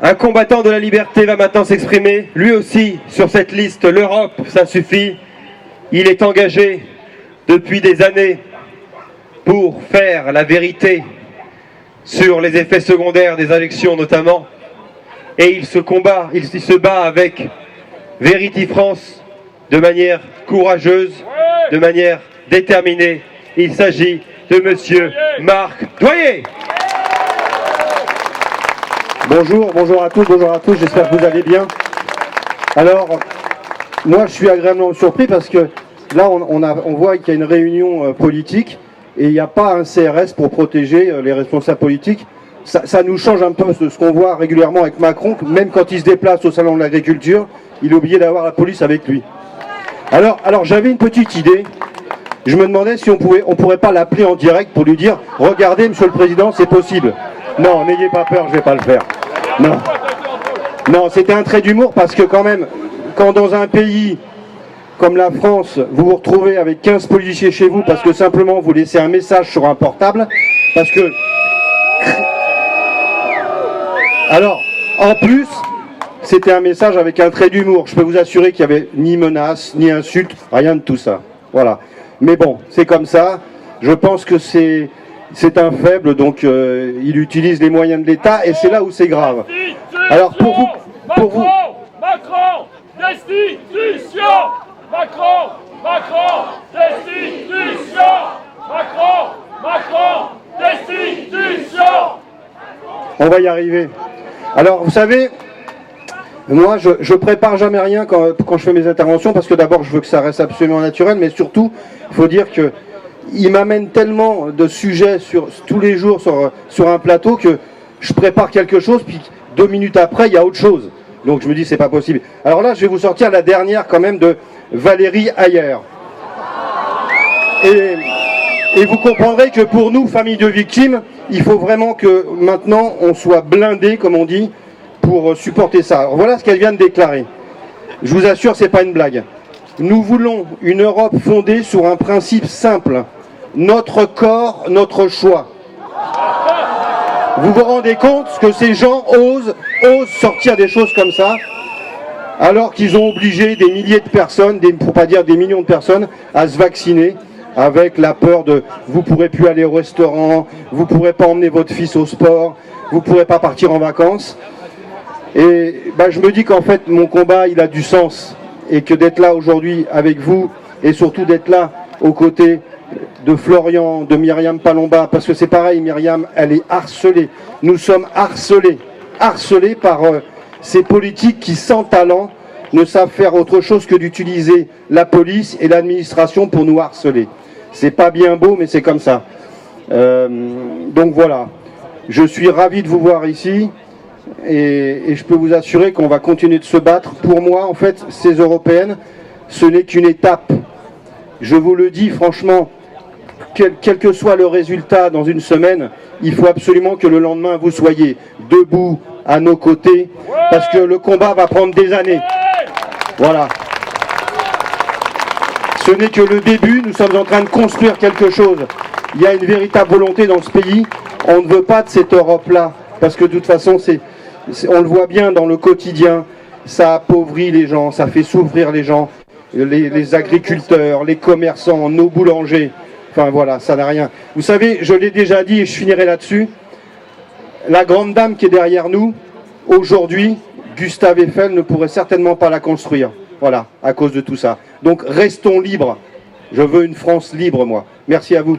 Un combattant de la liberté va maintenant s'exprimer, lui aussi, sur cette liste. L'Europe, ça suffit. Il est engagé depuis des années pour faire la vérité sur les effets secondaires des injections notamment. Et il se bat avec Verity France de manière courageuse, de manière déterminée. Il s'agit de monsieur Marc Doyer. Bonjour à tous, j'espère que vous allez bien. Alors, moi je suis agréablement surpris parce que là on voit qu'il y a une réunion politique et il n'y a pas un CRS pour protéger les responsables politiques. Ça nous change un peu de ce qu'on voit régulièrement avec Macron, même quand il se déplace au salon de l'agriculture, il est obligé d'avoir la police avec lui. Alors j'avais une petite idée, je me demandais si on pourrait pas l'appeler en direct pour lui dire « Regardez, monsieur le président, c'est possible ». Non, n'ayez pas peur, je vais pas le faire. Non, c'était un trait d'humour parce que quand même, quand dans un pays comme la France, vous vous retrouvez avec 15 policiers chez vous parce que simplement vous laissez un message sur un portable, parce que... Alors, en plus, c'était un message avec un trait d'humour. Je peux vous assurer qu'il n'y avait ni menace, ni insulte, rien de tout ça. Voilà. Mais bon, c'est comme ça. Je pense que c'est un faible, donc il utilise les moyens de l'État et c'est là où c'est grave. Alors pour vous... Macron, destitution. Macron, destitution. Macron, destitution. On va y arriver. Alors vous savez, moi je prépare jamais rien quand je fais mes interventions parce que d'abord je veux que ça reste absolument naturel, mais surtout il faut dire que il m'amène tellement de sujets tous les jours sur un plateau que je prépare quelque chose, puis 2 minutes après, il y a autre chose. Donc je me dis, c'est pas possible. Alors là, je vais vous sortir la dernière quand même de Valérie Hayer. Et vous comprendrez que pour nous, famille de victimes, il faut vraiment que maintenant, on soit blindés, comme on dit, pour supporter ça. Alors voilà ce qu'elle vient de déclarer. Je vous assure, c'est pas une blague. Nous voulons une Europe fondée sur un principe simple. Notre corps, notre choix. Vous vous rendez compte que ces gens osent sortir des choses comme ça, alors qu'ils ont obligé des milliers de personnes, pour pas dire des millions de personnes, à se vacciner avec la peur de vous pourrez plus aller au restaurant, vous pourrez pas emmener votre fils au sport, vous pourrez pas partir en vacances. Et je me dis qu'en fait mon combat il a du sens et que d'être là aujourd'hui avec vous et surtout d'être là aux côtés de Florian, de Myriam Palomba, parce que c'est pareil, Myriam, elle est harcelée. Nous sommes harcelés par ces politiques qui, sans talent, ne savent faire autre chose que d'utiliser la police et l'administration pour nous harceler. C'est pas bien beau, mais c'est comme ça. Donc voilà, je suis ravi de vous voir ici et je peux vous assurer qu'on va continuer de se battre. Pour moi, en fait, ces européennes, ce n'est qu'une étape. Je vous le dis franchement, quel que soit le résultat dans une semaine, il faut absolument que le lendemain vous soyez debout à nos côtés, parce que le combat va prendre des années. Voilà. Ce n'est que le début, nous sommes en train de construire quelque chose. Il y a une véritable volonté dans ce pays. On ne veut pas de cette Europe-là, parce que de toute façon, on le voit bien dans le quotidien, ça appauvrit les gens, ça fait souffrir les gens, les agriculteurs, les commerçants, nos boulangers. Enfin voilà, ça n'a rien. Vous savez, je l'ai déjà dit et je finirai là-dessus, la grande dame qui est derrière nous, aujourd'hui, Gustave Eiffel ne pourrait certainement pas la construire. Voilà, à cause de tout ça. Donc restons libres. Je veux une France libre, moi. Merci à vous.